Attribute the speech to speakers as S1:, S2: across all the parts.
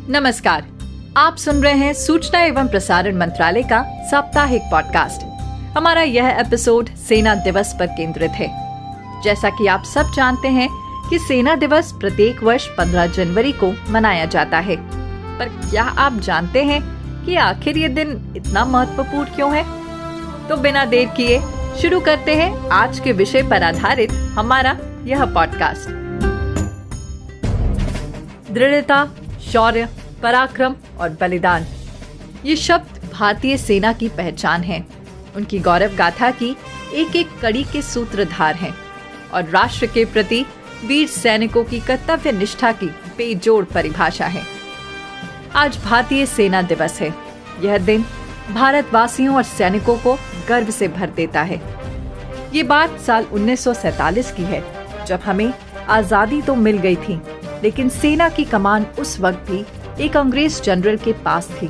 S1: नमस्कार, आप सुन रहे हैं सूचना एवं प्रसारण मंत्रालय का साप्ताहिक पॉडकास्ट। हमारा यह एपिसोड सेना दिवस पर केंद्रित है। जैसा कि आप सब जानते हैं कि सेना दिवस प्रत्येक वर्ष 15 जनवरी को मनाया जाता है, पर क्या आप जानते हैं कि आखिर ये दिन इतना महत्वपूर्ण क्यों है? तो बिना देर किए शुरू करते हैं आज के विषय पर आधारित हमारा यह पॉडकास्ट। दृढ़ता, शौर्य, पराक्रम और बलिदान, ये शब्द भारतीय सेना की पहचान हैं। उनकी गौरव गाथा की एक एक कड़ी के सूत्रधार हैं और राष्ट्र के प्रति वीर सैनिकों की कर्तव्य निष्ठा की बेजोड़ परिभाषा है। आज भारतीय सेना दिवस है। यह दिन भारतवासियों और सैनिकों को गर्व से भर देता है। ये बात साल 1947 की है, जब हमें आजादी तो मिल गई थी, लेकिन सेना की कमान उस वक्त भी एक अंग्रेज जनरल के पास थी।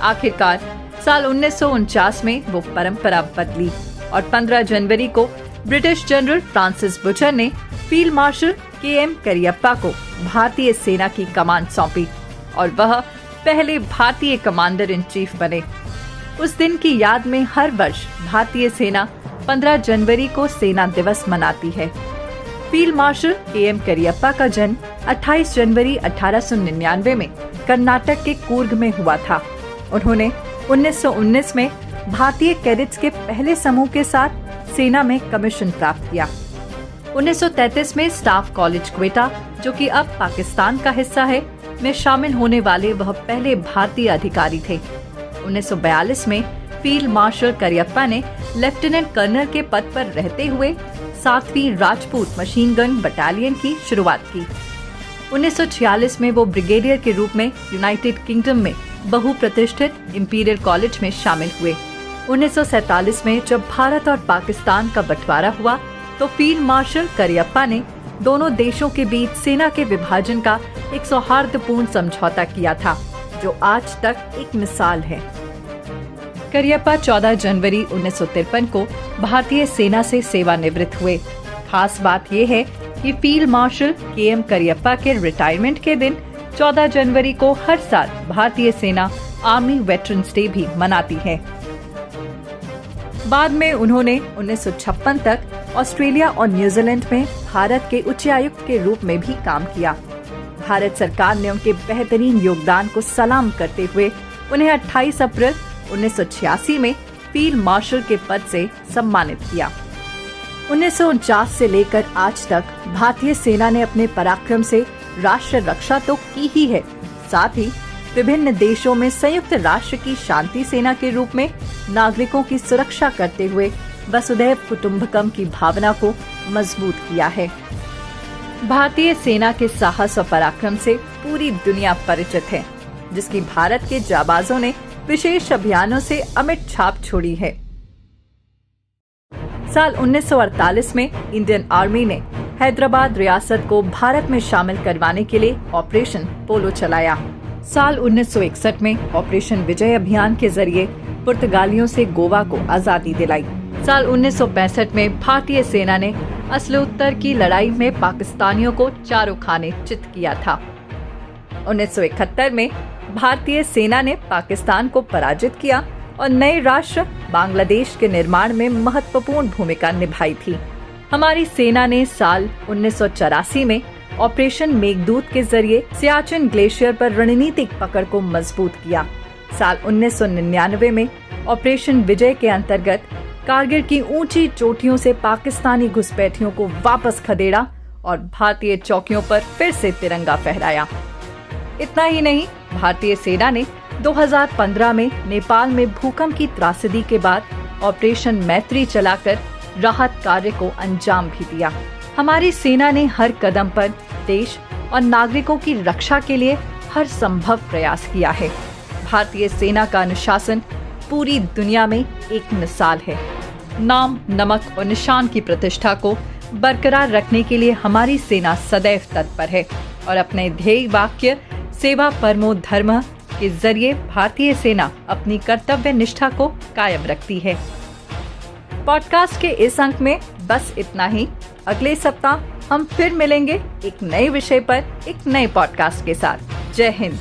S1: आखिरकार साल 1949 में वो परंपरा बदली और 15 जनवरी को ब्रिटिश जनरल फ्रांसिस बुचर ने फील्ड मार्शल KM करियप्पा को भारतीय सेना की कमान सौंपी और वह पहले भारतीय कमांडर इन चीफ बने। उस दिन की याद में हर वर्ष भारतीय सेना 15 जनवरी को सेना दिवस मनाती है। फील्ड मार्शल KM करियप्पा का जन्म 28 जनवरी 1899 में कर्नाटक के कूर्ग में हुआ था। उन्होंने 1919 में भारतीय कैडेट्स के पहले समूह के साथ सेना में कमीशन प्राप्त किया। 1933 में स्टाफ कॉलेज क्वेटा, जो कि अब पाकिस्तान का हिस्सा है, में शामिल होने वाले वह पहले भारतीय अधिकारी थे। 1942 में फील्ड मार्शल करियप्पा ने लेफ्टिनेंट कर्नल के पद पर रहते हुए 7वीं राजपूत मशीन गन बटालियन की शुरुआत की। 1946 में वो ब्रिगेडियर के रूप में यूनाइटेड किंगडम में बहुप्रतिष्ठित इंपीरियल कॉलेज में शामिल हुए। 1947 में जब भारत और पाकिस्तान का बंटवारा हुआ, तो फील्ड मार्शल करियप्पा ने दोनों देशों के बीच सेना के विभाजन का एक सौहार्दपूर्ण समझौता किया था, जो आज तक एक मिसाल है। करियप्पा 14 जनवरी 1953 को भारतीय सेना से सेवानिवृत्त हुए। खास बात यह है कि फील्ड मार्शल KM करियप्पा के रिटायरमेंट के दिन 14 जनवरी को हर साल भारतीय सेना आर्मी वेटरन्स डे भी मनाती है। बाद में उन्होंने 1956 तक ऑस्ट्रेलिया और न्यूजीलैंड में भारत के उच्चायुक्त के रूप में भी काम किया। भारत सरकार ने उनके बेहतरीन योगदान को सलाम करते हुए उन्हें 28 अप्रैल 1986 में फील्ड मार्शल के पद से सम्मानित किया। 1949 से लेकर आज तक भारतीय सेना ने अपने पराक्रम से राष्ट्र रक्षा तो की ही है, साथ ही विभिन्न देशों में संयुक्त राष्ट्र की शांति सेना के रूप में नागरिकों की सुरक्षा करते हुए वसुधैव कुटुंबकम की भावना को मजबूत किया है। भारतीय सेना के साहस और पराक्रम से पूरी दुनिया परिचित है, जिसकी भारत के जाबाजों ने विशेष अभियानों से अमिट छाप छोड़ी है। साल 1948 में इंडियन आर्मी ने हैदराबाद रियासत को भारत में शामिल करवाने के लिए ऑपरेशन पोलो चलाया। साल 1961 में ऑपरेशन विजय अभियान के जरिए पुर्तगालियों से गोवा को आजादी दिलाई। साल 1965 में भारतीय सेना ने असलोत्तर की लड़ाई में पाकिस्तानियों को चारों खाने चित किया था। 1971 में भारतीय सेना ने पाकिस्तान को पराजित किया और नए राष्ट्र बांग्लादेश के निर्माण में महत्वपूर्ण भूमिका निभाई थी। हमारी सेना ने साल 1984 में ऑपरेशन मेघदूत के जरिए सियाचिन ग्लेशियर पर रणनीतिक पकड़ को मजबूत किया। साल 1999 में ऑपरेशन विजय के अंतर्गत कारगिल की ऊंची चोटियों से पाकिस्तानी घुसपैठियों को वापस खदेड़ा और भारतीय चौकियों पर फिर से तिरंगा फहराया। इतना ही नहीं, भारतीय सेना ने 2015 में नेपाल में भूकंप की त्रासदी के बाद ऑपरेशन मैत्री चलाकर राहत कार्य को अंजाम भी दिया। हमारी सेना ने हर कदम पर देश और नागरिकों की रक्षा के लिए हर संभव प्रयास किया है। भारतीय सेना का अनुशासन पूरी दुनिया में एक मिसाल है। नाम, नमक और निशान की प्रतिष्ठा को बरकरार रखने के लिए हमारी सेना सदैव तत्पर है और अपने ध्येय वाक्य सेवा परमो धर्मः के जरिए भारतीय सेना अपनी कर्तव्य निष्ठा को कायम रखती है। पॉडकास्ट के इस अंक में बस इतना ही। अगले सप्ताह हम फिर मिलेंगे एक नए विषय पर एक नए पॉडकास्ट के साथ। जय हिंद।